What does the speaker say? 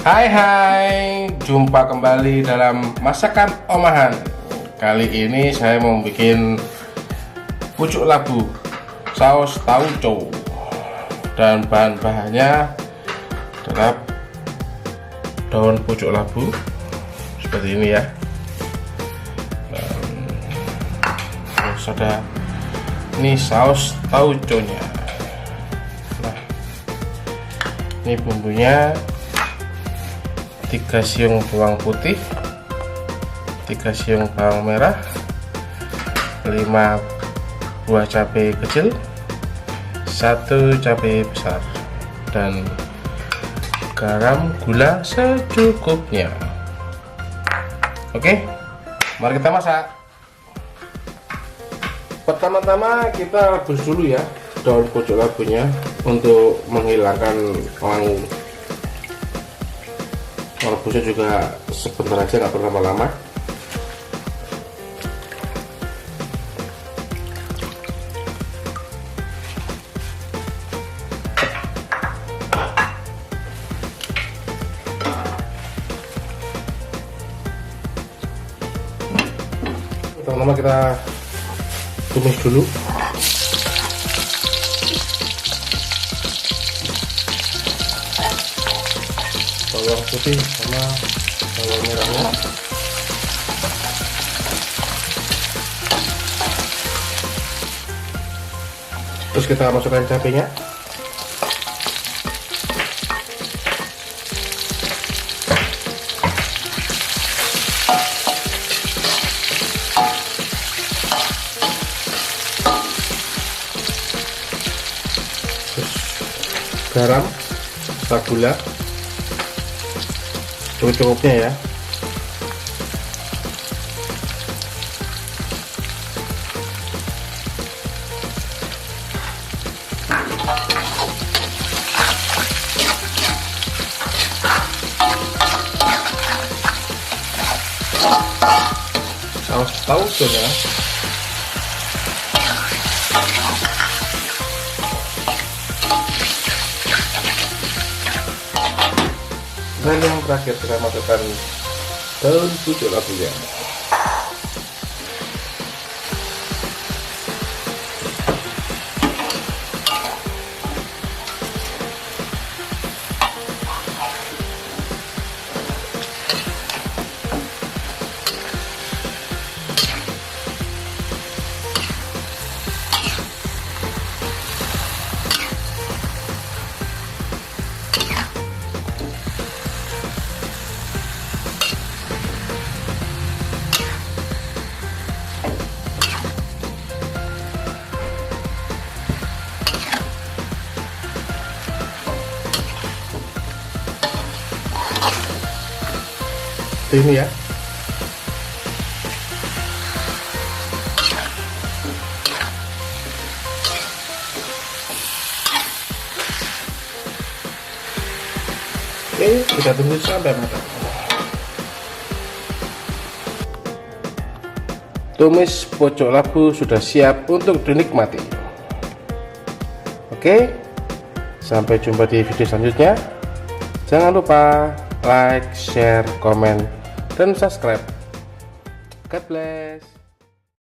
Hai, jumpa kembali dalam masakan Omahan. Kali ini saya mau bikin pucuk labu saus tauco, dan bahan-bahannya adalah daun pucuk labu seperti ini ya. Terus ada ini saus tauconya. Nah, ini bumbunya: 3 siung bawang putih, 3 siung bawang merah, 5 buah cabai kecil, 1 cabai besar, dan garam gula secukupnya. Oke, mari kita masak. Pertama-tama kita rebus dulu ya daun pucuk labunya untuk menghilangkan wangi. Rebusnya juga sebentar aja, nggak perlu lama-lama. Pertama kita tumis dulu. Bawang putih sama bawang merahnya. Terus kita masukkan cabenya. Terus garam, gula cukup-cukupnya ya. Saus tauco ya. Dan yang terakhir kita masukkan daun pucuk labunya. Ini ya. Oke, kita tunggu sampai matang. Tumis pucuk labu sudah siap untuk dinikmati. Oke, sampai jumpa di video selanjutnya. Jangan lupa like, share, komen, dan subscribe. God bless.